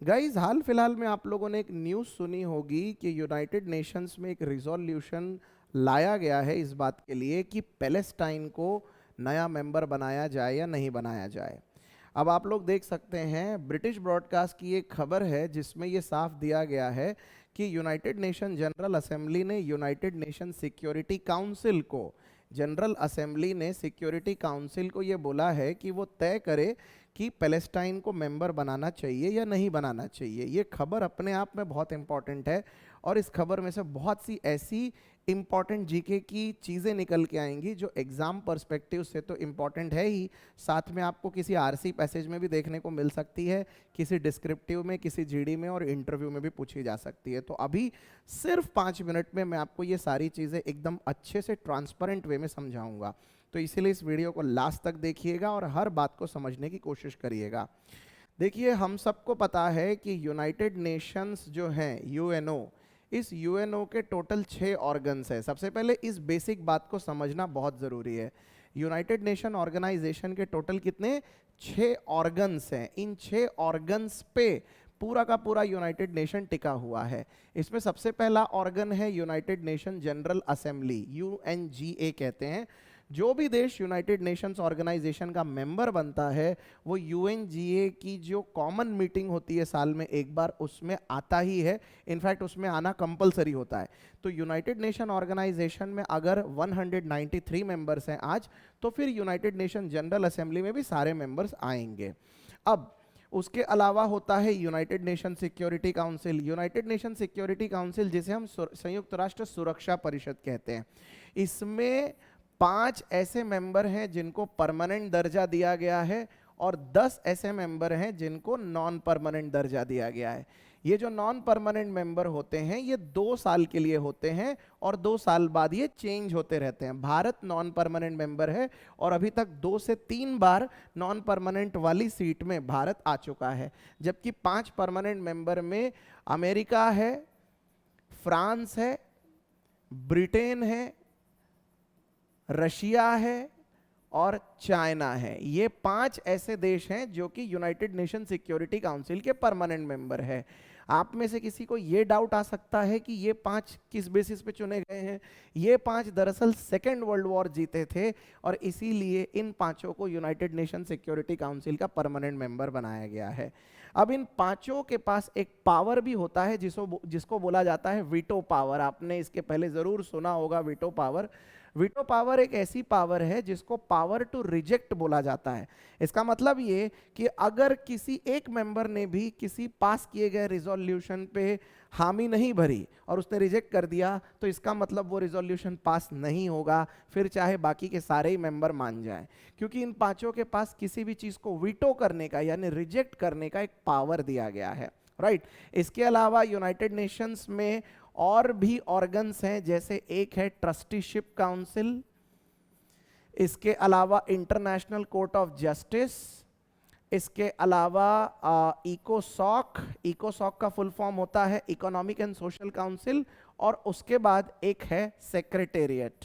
Guys, हाल फिलहाल में आप लोगों ने एक न्यूज़ सुनी होगी कि यूनाइटेड नेशंस में एक रिजोल्यूशन लाया गया है इस बात के लिए कि पैलेस्टाइन को नया मेंबर बनाया जाए या नहीं बनाया जाए। अब आप लोग देख सकते हैं, ब्रिटिश ब्रॉडकास्ट की एक खबर है जिसमें ये साफ दिया गया है कि यूनाइटेड नेशन जनरल असेंबली ने यूनाइटेड नेशन सिक्योरिटी काउंसिल को जनरल असेंबली ने सिक्योरिटी काउंसिल को ये बोला है कि वो तय करे कि पैलेस्टाइन को मेंबर बनाना चाहिए या नहीं बनाना चाहिए। ये खबर अपने आप में बहुत इंपॉर्टेंट है और इस खबर में से बहुत सी ऐसी इंपॉर्टेंट जीके की चीज़ें निकल के आएंगी जो एग्जाम पर्सपेक्टिव से तो इंपॉर्टेंट है ही, साथ में आपको किसी आरसी पैसेज में भी देखने को मिल सकती है, किसी डिस्क्रिप्टिव में, किसी जीडी में और इंटरव्यू में भी पूछी जा सकती है। तो अभी सिर्फ 5 मिनट में मैं आपको ये सारी चीज़ें एकदम अच्छे से ट्रांसपेरेंट वे में समझाऊंगा, तो इसीलिए इस वीडियो को लास्ट तक देखिएगा और हर बात को समझने की कोशिश करिएगा। देखिए, हम सबको पता है कि यूनाइटेड नेशंस जो हैं, यूएनओ, इस यूएनओ के टोटल 6 ऑर्गन्स हैं। सबसे पहले इस बेसिक बात को समझना बहुत ज़रूरी है। यूनाइटेड नेशन ऑर्गेनाइजेशन के टोटल कितने 6 ऑर्गन्स हैं। इन 6 ऑर्गन्स पे पूरा का पूरा यूनाइटेड नेशन टिका हुआ है। इसमें सबसे पहला ऑर्गन है United nation general assembly, UNGA कहते हैं। जो भी देश यूनाइटेड नेशंस ऑर्गेनाइजेशन का मेंबर बनता है वो यूएनजीए की जो कॉमन मीटिंग होती है साल में एक बार, उसमें आता ही है। इनफैक्ट उसमें आना कंपलसरी होता है। तो यूनाइटेड नेशन ऑर्गेनाइजेशन में अगर 193 मेंबर्स हैं आज, तो फिर यूनाइटेड नेशन जनरल असेंबली में भी सारे मेंबर्स आएंगे। अब उसके अलावा होता है United nation security council. United nation security council जिसे हम संयुक्त राष्ट्र सुरक्षा परिषद कहते हैं, इसमें 5 ऐसे मेंबर हैं जिनको परमानेंट दर्जा दिया गया है और 10 ऐसे मेंबर हैं जिनको नॉन परमानेंट दर्जा दिया गया है। ये जो नॉन परमानेंट मेंबर होते हैं ये 2 साल के लिए होते हैं और 2 साल बाद ये चेंज होते रहते हैं। भारत नॉन परमानेंट मेंबर है और अभी तक 2 से 3 बार नॉन परमानेंट वाली सीट में भारत आ चुका है, जबकि 5 परमानेंट मेंबर में अमेरिका है, फ्रांस है, ब्रिटेन है, रशिया है और चाइना है। ये 5 ऐसे देश हैं जो कि यूनाइटेड नेशन सिक्योरिटी काउंसिल के परमानेंट मेंबर है। आप में से किसी को ये डाउट आ सकता है कि ये 5 किस बेसिस पे चुने गए हैं। ये 5 दरअसल सेकेंड वर्ल्ड वॉर जीते थे और इसीलिए इन 5 को यूनाइटेड नेशन सिक्योरिटी काउंसिल का परमानेंट मेंबर बनाया गया है। अब इन 5 के पास एक पावर भी होता है जिसको बोला जाता है वीटो पावर। आपने इसके पहले जरूर सुना होगा वीटो पावर। वीटो पावर एक ऐसी पावर है जिसको पावर टू रिजेक्ट बोला जाता है। इसका मतलब ये कि अगर किसी एक मेंबर ने भी किसी पास किए गए रिजोल्यूशन पे हामी नहीं भरी और उसने रिजेक्ट कर दिया, तो इसका मतलब वो रिजोल्यूशन पास नहीं होगा, फिर चाहे बाकी के सारे ही मेंबर मान जाएं, क्योंकि इन 5 के पास किसी भी चीज को वीटो करने का यानी रिजेक्ट करने का एक पावर दिया गया है, राइट। इसके अलावा यूनाइटेड नेशंस में और भी ऑर्गन्स हैं, जैसे एक है ट्रस्टीशिप काउंसिल, इसके अलावा इंटरनेशनल कोर्ट ऑफ जस्टिस, इसके अलावा इकोसॉक का फुल फॉर्म होता है इकोनॉमिक एंड सोशल काउंसिल, और उसके बाद एक है सेक्रेटेरिएट।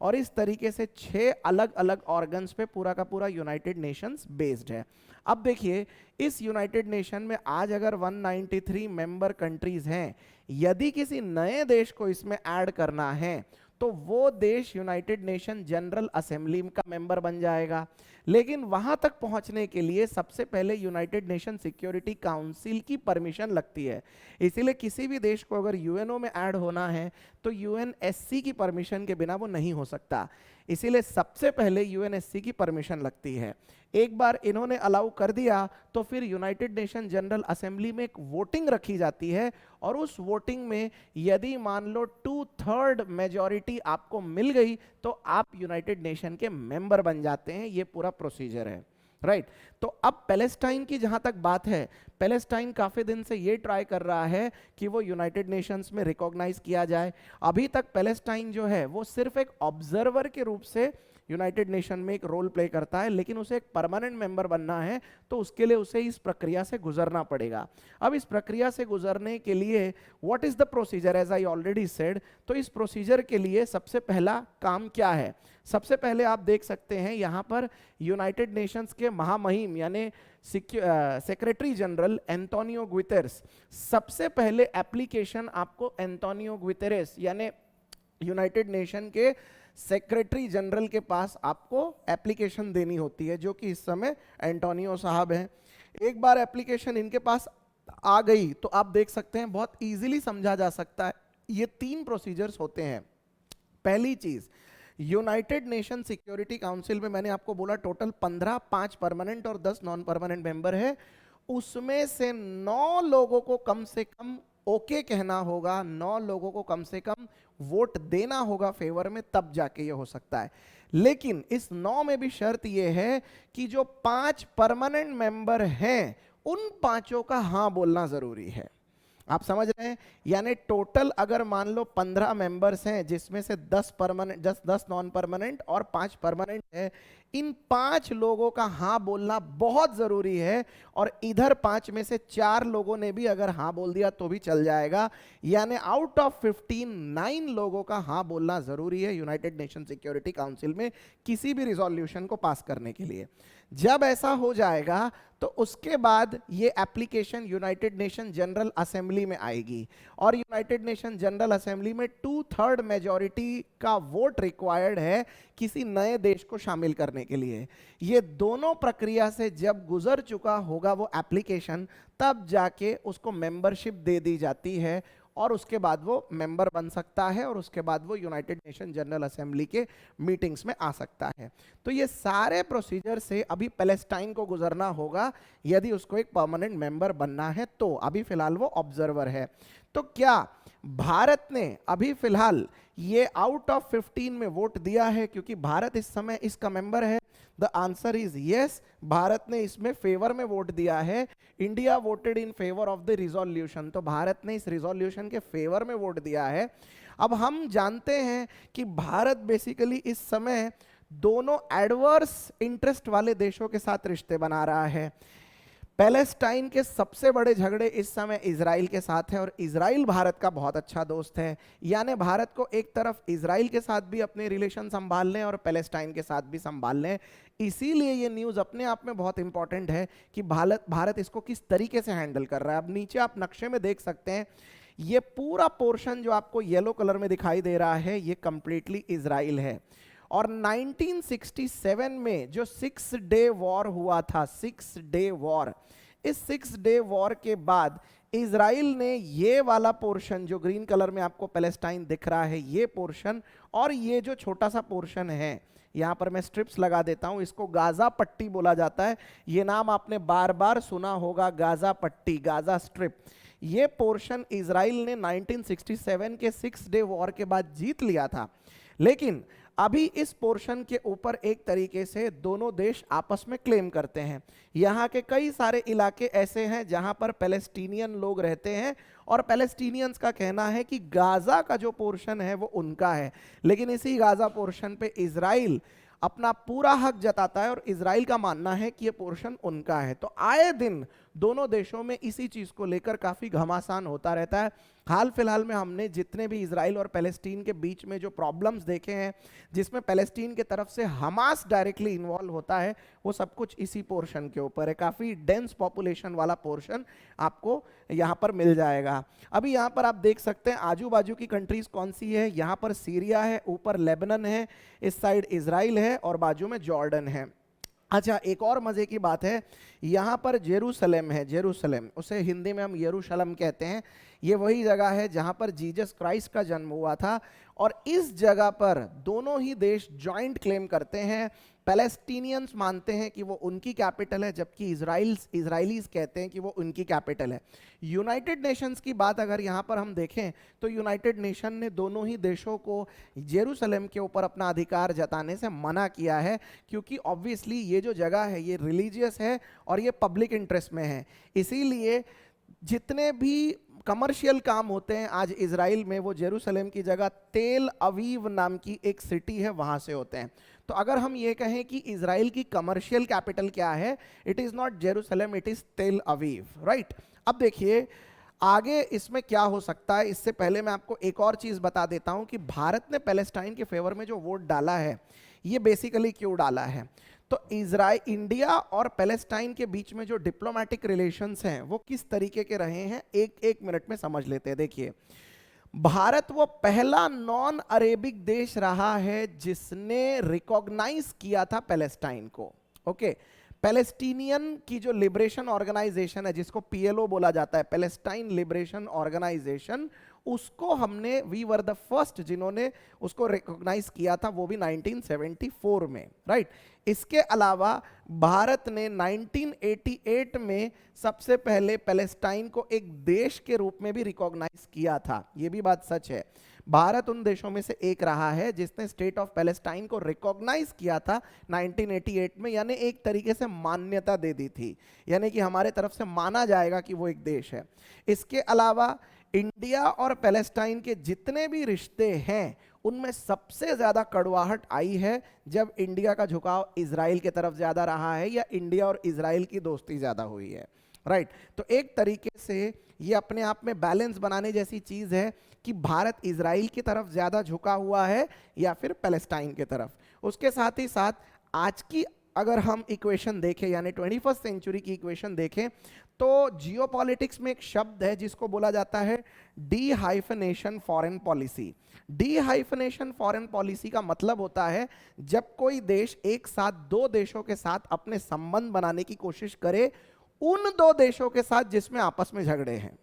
और इस तरीके से 6 अलग अलग ऑर्गन्स पे पूरा का पूरा यूनाइटेड नेशंस बेस्ड है। अब देखिए, इस यूनाइटेड नेशन में आज अगर 193 मेंबर कंट्रीज हैं, यदि किसी नए देश को इसमें ऐड करना है तो वो देश यूनाइटेड नेशन जनरल असेंबली का मेंबर बन जाएगा। लेकिन वहां तक पहुंचने के लिए सबसे पहले यूनाइटेड नेशन सिक्योरिटी काउंसिल की परमिशन लगती है। इसीलिए किसी भी देश को अगर यूएनओ में ऐड होना है तो यूएनएससी की परमिशन के बिना वो नहीं हो सकता। इसीलिए सबसे पहले यूएनएससी की परमिशन लगती है। एक बार इन्होंने अलाउ कर दिया तो फिर यूनाइटेड नेशन जनरल असेंबली में एक वोटिंग रखी जाती है और उस वोटिंग में यदि मान लो 2/3 मेजॉरिटी आपको मिल गई तो आप यूनाइटेड नेशन के मेंबर बन जाते हैं। ये पूरा प्रोसीजर है, राइट। तो अब पैलेस्टाइन की जहां तक बात है, पैलेस्टाइन काफी दिन से ये ट्राई कर रहा है कि वो यूनाइटेड नेशंस में रिकॉग्नाइज किया जाए। अभी तक पैलेस्टाइन जो है वो सिर्फ एक ऑब्जर्वर के रूप से यूनाइटेड नेशन में एक रोल प्ले करता है, लेकिन उसे एक परमानेंट मेंबर बनना है तो उसके लिए उसे इस प्रक्रिया से गुजरना पड़ेगा। अब इस प्रक्रिया से गुजरने के लिए what is the procedure, as I already said, तो इस प्रोसीजर के लिए सबसे पहला काम क्या है? सबसे पहले आप देख सकते हैं यहाँ पर यूनाइटेड नेशंस के महामहिम यानी सेक्रेटरी जनरल एंटोनियो गुतेरेस, सबसे पहले एप्लीकेशन आपको एंटोनियो गुतेरेस यानी यूनाइटेड नेशन के सेक्रेटरी जनरल के पास आपको एप्लीकेशन देनी होती है, जो कि इस समय एंटोनियो साहब हैं। एक बार एप्लीकेशन इनके पास आ गई तो आप देख सकते हैं बहुत इजीली समझा जा सकता है। ये 3 प्रोसीजर्स होते हैं। पहली चीज, यूनाइटेड नेशन सिक्योरिटी काउंसिल में मैंने आपको बोला टोटल 15, 5 परमानेंट और 10 नॉन परमानेंट मेंबर है। उसमें से 9 लोगों को कम से कम ओके कहना होगा, 9 लोगों को कम से कम वोट देना होगा फेवर में, तब जाके ये हो सकता है। लेकिन इस 9 में भी शर्त ये है कि जो 5 परमानेंट मेंबर हैं उन 5 का हाँ बोलना जरूरी है। आप समझ रहे हैं? यानी टोटल अगर मान लो 15 मेंबर्स हैं जिसमें से 10 परमानेंट, 10 नॉन परमानेंट और 5 परमानेंट है, इन 5 लोगों का हाँ बोलना बहुत जरूरी है। और इधर 5 में से 4 लोगों ने भी अगर हाँ बोल दिया तो भी चल जाएगा। यानी आउट ऑफ 15 9 लोगों का हाँ बोलना जरूरी है यूनाइटेड नेशन सिक्योरिटी काउंसिल में किसी भी रिजोल्यूशन को पास करने के लिए। जब ऐसा हो जाएगा तो उसके बाद ये application United nation general assembly में आएगी और यूनाइटेड नेशन जनरल असेंबली में 2/3 मेजॉरिटी का वोट रिक्वायर्ड है किसी नए देश को शामिल करने के लिए। ये दोनों प्रक्रिया से जब गुजर चुका होगा वो एप्लीकेशन, तब जाके उसको मेंबरशिप दे दी जाती है और उसके बाद वो मेंबर बन सकता है और उसके बाद वो यूनाइटेड नेशन जनरल असेंबली के मीटिंग्स में आ सकता है। तो ये सारे प्रोसीजर से अभी पैलेस्टाइन को गुजरना होगा यदि उसको एक परमानेंट मेंबर बनना है तो। अभी फिलहाल वो ऑब्जर्वर है। तो क्या भारत ने अभी फिलहाल ये आउट ऑफ 15 में वोट दिया है क्योंकि भारत इस समय इसका मेंबर है? The answer is yes, Bharat ने इसमें फेवर में वोट दिया है। India voted in favour of the resolution, तो भारत ने इस रिजोल्यूशन के फेवर में वोट दिया है। अब हम जानते हैं कि भारत बेसिकली इस समय दोनों एडवर्स इंटरेस्ट वाले देशों के साथ रिश्ते बना रहा है। पैलेस्टाइन के सबसे बड़े झगड़े इस समय इजराइल के साथ है और इजराइल भारत का बहुत अच्छा दोस्त है। यानी भारत को एक तरफ इजराइल के साथ भी अपने रिलेशन संभालने और पैलेस्टाइन के साथ भी संभालने। इसीलिए ये न्यूज़ अपने आप में बहुत इंपॉर्टेंट है कि भारत इसको किस तरीके से हैंडल कर रहा है। अब नीचे आप नक्शे में देख सकते हैं, ये पूरा पोर्शन जो आपको येलो कलर में दिखाई दे रहा है ये कंप्लीटली इजराइल है। और 1967 में जो 6 डे वॉर हुआ था, 6 डे वॉर, इस 6 डे वॉर के बाद इजराइल ने ये वाला पोर्शन जो ग्रीन कलर में आपको पैलेस्टाइन दिख रहा है, ये पोर्शन और ये जो छोटा सा पोर्शन है, यहाँ पर मैं स्ट्रिप्स लगा देता हूँ, इसको गाजा पट्टी बोला जाता है। ये नाम आपने बार बार सुना होगा, गाजा पट्टी, गाजा स्ट्रिप। ये पोर्शन इजराइल ने 1967 के 6 डे वॉर के बाद जीत लिया था। लेकिन अभी इस पोर्शन के ऊपर एक तरीके से दोनों देश आपस में क्लेम करते हैं। यहाँ के कई सारे इलाके ऐसे हैं जहाँ पर पैलेस्टीनियन लोग रहते हैं और पैलेस्टीनियंस का कहना है कि गाजा का जो पोर्शन है वो उनका है, लेकिन इसी गाजा पोर्शन पे इजराइल अपना पूरा हक जताता है और इजराइल का मानना है कि ये पोर्शन उनका है। तो आए दिन दोनों देशों में इसी चीज को लेकर काफी घमासान होता रहता है। हाल फिलहाल में हमने जितने भी इजराइल और पैलेस्टीन के बीच में जो प्रॉब्लम्स देखे हैं, जिसमें पैलेस्टीन के तरफ से हमास डायरेक्टली इन्वॉल्व होता है, वो सब कुछ इसी पोर्शन के ऊपर है। काफी डेंस पॉपुलेशन वाला पोर्शन आपको यहाँ पर मिल जाएगा। अभी यहाँ पर आप देख सकते हैं आजू बाजू की कंट्रीज कौन सी है। यहाँ पर सीरिया है, ऊपर लेबनन है, इस साइड इजराइल है और बाजू में जॉर्डन है। अच्छा, एक और मजे की बात है, यहाँ पर जेरूसलम है, जेरूसलम, उसे हिंदी में हम यरूशलम कहते हैं। ये वही जगह है जहाँ पर जीसस क्राइस्ट का जन्म हुआ था और इस जगह पर दोनों ही देश जॉइंट क्लेम करते हैं। पैलेस्टीनियंस मानते हैं कि वो उनकी कैपिटल है, जबकि इजराइलीज कहते हैं कि वो उनकी कैपिटल है। यूनाइटेड नेशंस की बात अगर यहाँ पर हम देखें तो यूनाइटेड नेशन ने दोनों ही देशों को जेरूसलम के ऊपर अपना अधिकार जताने से मना किया है, क्योंकि ऑब्वियसली ये जो जगह है ये रिलीजियस है और ये पब्लिक इंटरेस्ट में है। इसीलिए जितने भी कमर्शियल काम होते हैं आज इजराइल में, वो जेरूसलम की जगह तेल अवीव नाम की एक सिटी है वहाँ से होते हैं। तो अगर हम ये कहें कि इजराइल की कमर्शियल कैपिटल क्या है, it is not Jerusalem, it is तेल अवीव, राइट। अब देखिए आगे इसमें क्या हो सकता है, इससे पहले मैं आपको एक और चीज बता देता हूं कि भारत ने पैलेस्टाइन के फेवर में जो वोट डाला है ये बेसिकली क्यों डाला है। तो इजराइल, इंडिया और पैलेस्टाइन के बीच में जो डिप्लोमेटिक रिलेशंस हैं वो किस तरीके के रहे हैं, एक एक मिनट में समझ लेते हैं। देखिए भारत वो पहला नॉन अरेबिक देश रहा है जिसने रिकॉग्नाइज किया था पैलेस्टाइन को। ओके, पैलेस्टीनियन की जो लिबरेशन ऑर्गेनाइजेशन है, जिसको पीएलओ बोला जाता है, पैलेस्टाइन लिबरेशन ऑर्गेनाइजेशन, उसको हमने, वी वर द फर्स्ट जिन्होंने उसको रिकॉग्नाइज किया था, वो भी 1974 में, राइट। इसके अलावा भारत ने 1988 में सबसे पहले पैलेस्टाइन को एक देश के रूप में भी रिकॉग्नाइज किया था, ये भी बात सच है। भारत उन देशों में से एक रहा है जिसने स्टेट ऑफ पैलेस्टाइन को रिकॉग्नाइज किया था 1988 में, यानी एक तरीके से मान्यता दे दी थी, यानी कि हमारे तरफ से माना जाएगा कि वो एक देश है। इसके अलावा इंडिया और पैलेस्टाइन के जितने भी रिश्ते हैं उनमें सबसे ज्यादा कड़वाहट आई है जब इंडिया का झुकाव इजराइल की तरफ ज्यादा रहा है या इंडिया और इजराइल की दोस्ती ज्यादा हुई है, राइट। तो एक तरीके से ये अपने आप में बैलेंस बनाने जैसी चीज है कि भारत इजराइल की तरफ ज्यादा झुका हुआ है या फिर पैलेस्टाइन की तरफ। उसके साथ ही साथ आज की अगर हम इक्वेशन देखें, यानी 21st सेंचुरी की इक्वेशन देखें, तो जियोपॉलिटिक्स में एक शब्द है जिसको बोला जाता है dehyphenation foreign policy. Dehyphenation foreign policy का मतलब होता है जब कोई देश एक साथ दो देशों के साथ अपने संबंध बनाने की कोशिश करे, उन दो देशों के साथ जिसमें आपस में झगड़े हैं।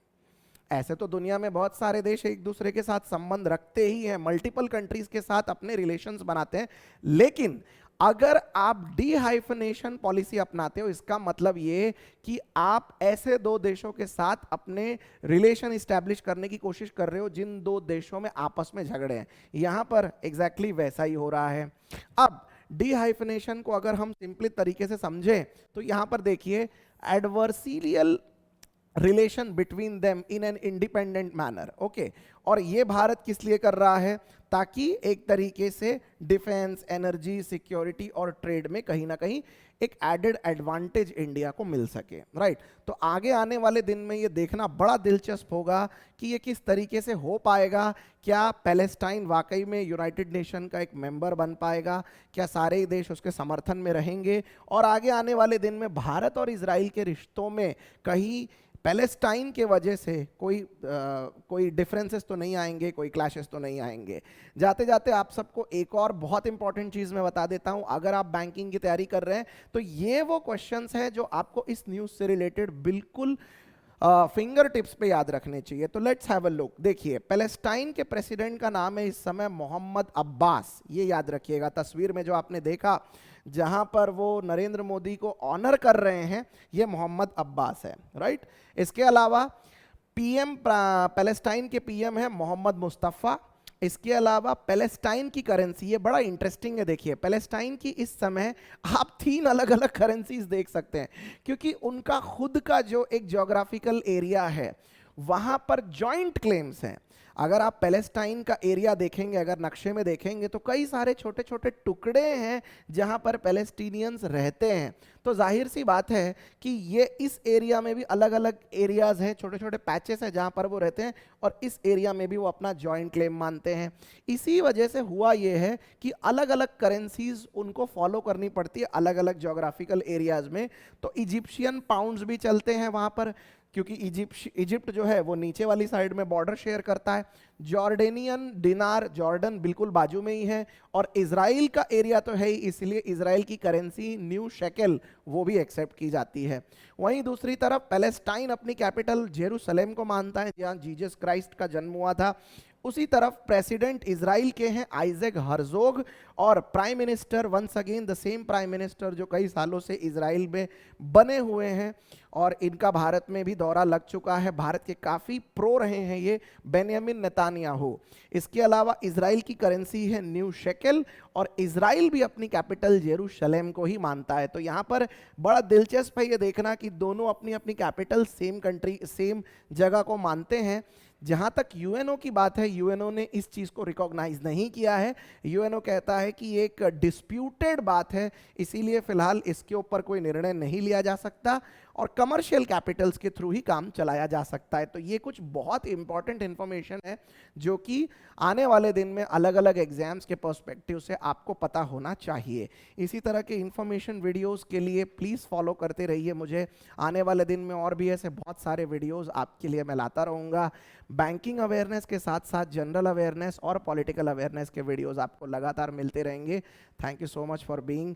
ऐसे तो दुनिया में बहुत सारे देश एक दूसरे के साथ संबंध रखते ही हैं, मल्टीपल कंट्रीज के साथ अपने रिलेशंस बनाते हैं, लेकिन अगर आप डी हाइफनेशन पॉलिसी अपनाते हो, इसका मतलब ये कि आप ऐसे दो देशों के साथ अपने रिलेशन इस्टेब्लिश करने की कोशिश कर रहे हो जिन दो देशों में आपस में झगड़े हैं। यहां पर एग्जैक्टली वैसा ही हो रहा है। अब डी हाइफनेशन को अगर हम सिंपली तरीके से समझें तो यहां पर देखिए adversarial relation between them in an independent manner, okay. और ये भारत किस लिए कर रहा है, ताकि एक तरीके से डिफेंस, एनर्जी, सिक्योरिटी और ट्रेड में कहीं ना कहीं एक एडेड एडवांटेज इंडिया को मिल सके, राइट। तो आगे आने वाले दिन में ये देखना बड़ा दिलचस्प होगा कि ये किस तरीके से हो पाएगा। क्या पैलेस्टाइन वाकई में यूनाइटेड नेशन का एक मेंबर बन पाएगा, क्या सारे ही देश उसके समर्थन में रहेंगे, और आगे आने वाले दिन में भारत और इजराइल के रिश्तों में कहीं पैलेस्टाइन के वजह से कोई डिफरेंसेस तो नहीं आएंगे, कोई क्लैशेस तो नहीं आएंगे। जाते जाते आप सबको एक और बहुत इंपॉर्टेंट चीज मैं बता देता हूं, अगर आप बैंकिंग की तैयारी कर रहे हैं तो ये वो क्वेश्चंस हैं जो आपको इस न्यूज से रिलेटेड बिल्कुल फिंगर टिप्स पे याद रखने चाहिए। तो लेट्स हैव अ लुक। देखिए पैलेस्टाइन के प्रेसिडेंट का नाम है इस समय मोहम्मद अब्बास, ये याद रखिएगा। तस्वीर में जो आपने देखा जहां पर वो नरेंद्र मोदी को ऑनर कर रहे हैं, ये मोहम्मद अब्बास है, राइट। इसके अलावा पीएम, पैलेस्टाइन के पीएम है मोहम्मद मुस्तफ़ा। इसके अलावा पैलेस्टाइन की करेंसी, ये बड़ा इंटरेस्टिंग है। देखिए पैलेस्टाइन की इस समय आप 3 अलग अलग करेंसीज देख सकते हैं, क्योंकि उनका खुद का जो एक ज्योग्राफिकल एरिया है वहां पर जॉइंट क्लेम्स हैं। अगर आप पैलेस्टाइन का एरिया देखेंगे, अगर नक्शे में देखेंगे, तो कई सारे छोटे छोटे टुकड़े हैं जहां पर पैलेस्टीनियंस रहते हैं। तो जाहिर सी बात है कि ये इस एरिया में भी अलग अलग एरियाज हैं, छोटे छोटे पैचेस हैं जहां पर वो रहते हैं, और इस एरिया में भी वो अपना जॉइंट क्लेम मानते हैं। इसी वजह से हुआ ये है कि अलग अलग करेंसीज उनको फॉलो करनी पड़ती है अलग अलग ज्योग्राफिकल एरियाज में। तो इजिप्शियन पाउंड्स भी चलते हैं वहां पर, क्योंकि इजिप्ट जो है वो नीचे वाली साइड में बॉर्डर शेयर करता है। जॉर्डेनियन दिनार, जॉर्डन बिल्कुल बाजू में ही है, और इजराइल का एरिया तो है ही, इसलिए इजराइल की करेंसी न्यू शेकेल वो भी एक्सेप्ट की जाती है। वहीं दूसरी तरफ पैलेस्टाइन अपनी कैपिटल जेरूसलेम को मानता है, जहां जीसस क्राइस्ट का जन्म हुआ था। उसी तरफ प्रेसिडेंट इजराइल के हैं आइजैक हर्जोग, और prime minister once again the same prime minister जो कई सालों से इजराइल में बने हुए हैं, और इनका भारत में भी दौरा लग चुका है। भारत के काफ़ी प्रो रहे हैं ये, बेन्यामिन नेतान्याहू। इसके अलावा इजराइल की करेंसी है न्यू शेकेल, और इजराइल भी अपनी कैपिटल जेरूशलेम को ही मानता है। तो यहाँ पर बड़ा दिलचस्प है ये देखना कि दोनों अपनी अपनी कैपिटल सेम कंट्री, सेम जगह को मानते हैं। जहां तक यूएनओ की बात है, यूएनओ ने इस चीज को रिकॉग्नाइज नहीं किया है। यूएनओ कहता है कि एक डिस्प्यूटेड बात है, इसीलिए फिलहाल इसके ऊपर कोई निर्णय नहीं लिया जा सकता और कमर्शियल कैपिटल्स के थ्रू ही काम चलाया जा सकता है। तो ये कुछ बहुत इंपॉर्टेंट इंफॉर्मेशन है जो कि आने वाले दिन में अलग अलग एग्जाम्स के पर्सपेक्टिव से आपको पता होना चाहिए। इसी तरह के इंफॉर्मेशन वीडियोस के लिए प्लीज़ फॉलो करते रहिए मुझे। आने वाले दिन में और भी ऐसे बहुत सारे वीडियोस आपके लिए मैं लाता रहूँगा। बैंकिंग अवेयरनेस के साथ साथ जनरल अवेयरनेस और पॉलिटिकल अवेयरनेस के वीडियोस आपको लगातार मिलते रहेंगे। Thank you so much for being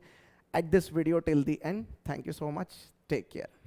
at this video till the end. Thank you so much. Take care.